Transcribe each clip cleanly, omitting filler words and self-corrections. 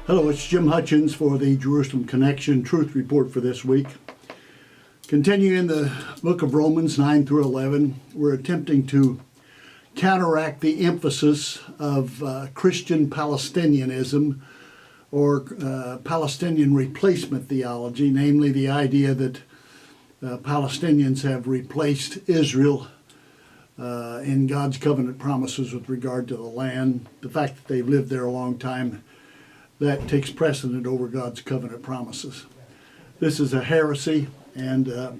Hello, it's Jim Hutchens for the Jerusalem Connection Truth Report for this week. Continuing in the book of Romans 9 through 11, we're attempting to counteract the emphasis of Christian Palestinianism or Palestinian replacement theology, namely the idea that Palestinians have replaced Israel in God's covenant promises with regard to the land. The fact that they've lived there a long time, that takes precedent over God's covenant promises. This is a heresy, and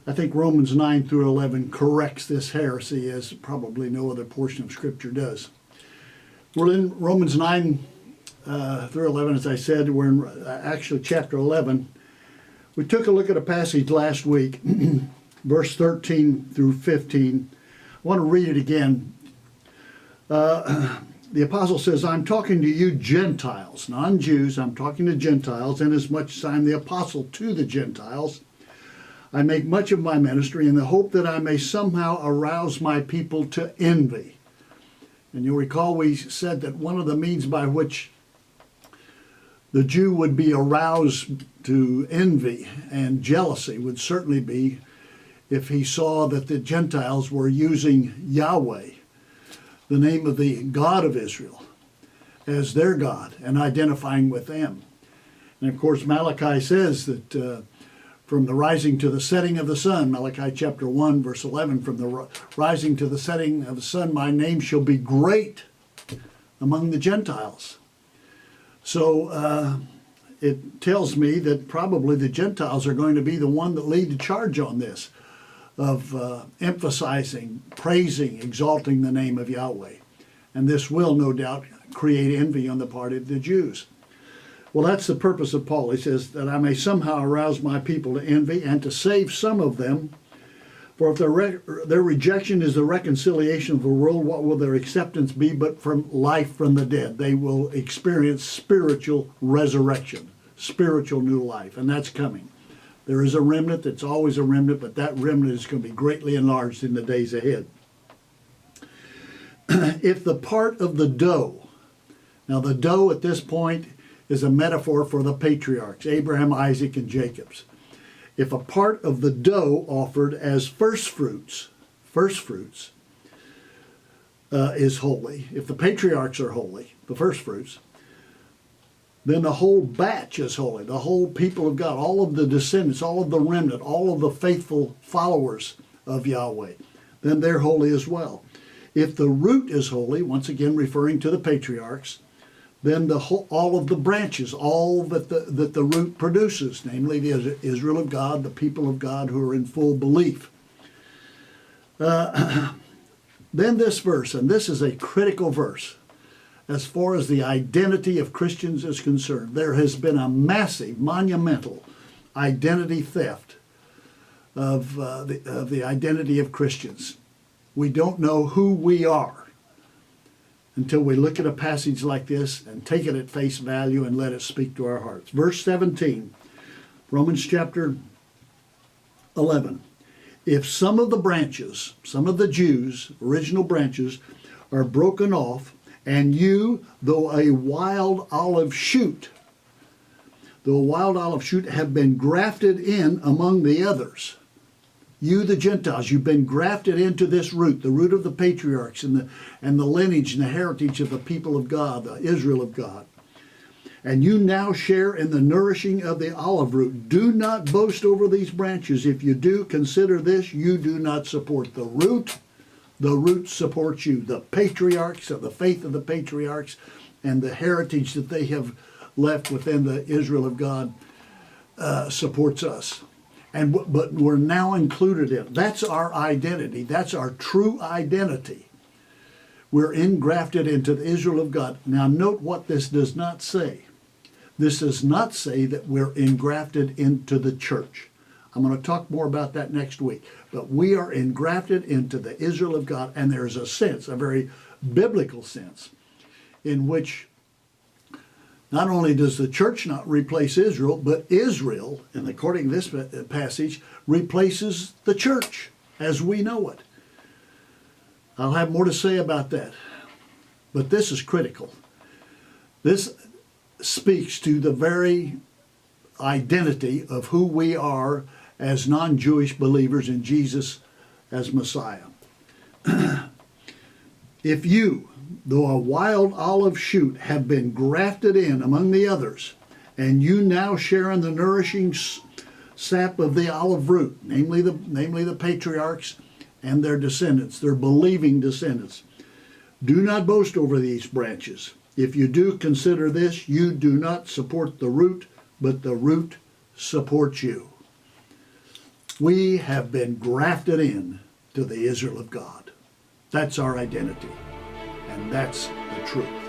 I think Romans 9 through 11 corrects this heresy as probably no other portion of Scripture does. We're in Romans 9 through 11, as I said. We're in actually chapter 11. We took a look at a passage last week, verse 13 through 15. I want to read it again. The apostle says, I'm talking to you Gentiles, non-Jews. I'm talking to Gentiles, inasmuch as I'm the apostle to the Gentiles. I make much of my ministry in the hope that I may somehow arouse my people to envy. And you'll recall we said that one of the means by which the Jew would be aroused to envy and jealousy would certainly be if he saw that the Gentiles were using Yahweh, the name of the God of Israel, as their God and identifying with them. And of course Malachi says that from the rising to the setting of the sun, Malachi chapter 1 verse 11, from the rising to the setting of the sun, my name shall be great among the Gentiles. So it tells me that probably the Gentiles are going to be the one that lead the charge on this, of emphasizing, praising, exalting the name of Yahweh. And this will no doubt create envy on the part of the Jews. Well, that's the purpose of Paul. He says that I may somehow arouse my people to envy and to save some of them. For if their rejection is the reconciliation of the world, what will their acceptance be but from life from the dead? They will experience spiritual resurrection, spiritual new life, and that's coming. There is a remnant, that's always a remnant, but that remnant is going to be greatly enlarged in the days ahead. If the part of the dough, now the dough at this point is a metaphor for the patriarchs, Abraham, Isaac, and Jacob's. If a part of the dough offered as first fruits is holy, if the patriarchs are holy, the first fruits, then the whole batch is holy, the whole people of God, all of the descendants, all of the remnant, all of the faithful followers of Yahweh, then they're holy as well. If the root is holy, once again referring to the patriarchs, then all of the branches, all that the root produces, namely the Israel of God, the people of God who are in full belief. Then this verse, and this is a critical verse, as far as the identity of Christians is concerned. There has been a massive, monumental identity theft of the identity of Christians. We don't know who we are until we look at a passage like this and take it at face value and let it speak to our hearts. Verse 17, Romans chapter 11. If some of the branches, some of the Jews' original branches, are broken off, and you, though a wild olive shoot, have been grafted in among the others. You, the Gentiles, you've been grafted into this root, the root of the patriarchs and the lineage and the heritage of the people of God, the Israel of God. And you now share in the nourishing of the olive root. Do not boast over these branches. If you do, consider this, you do not support the root. The root supports you. The patriarchs of the faith of the patriarchs and the heritage that they have left within the Israel of God supports us. But we're now included in it. That's our identity. That's our true identity. We're engrafted into the Israel of God. Now note what this does not say. This does not say that we're engrafted into the church. I'm going to talk more about that next week. But we are engrafted into the Israel of God, and there's a sense, a very biblical sense, in which not only does the church not replace Israel, but Israel, and according to this passage, replaces the church as we know it. I'll have more to say about that. But this is critical. This speaks to the very identity of who we are as non-Jewish believers in Jesus as Messiah. If you, though a wild olive shoot, have been grafted in among the others, and you now share in the nourishing sap of the olive root, namely the patriarchs and their descendants, their believing descendants, do not boast over these branches. If you do, consider this: you do not support the root, but the root supports you. We have been grafted in to the Israel of God. That's our identity, and that's the truth.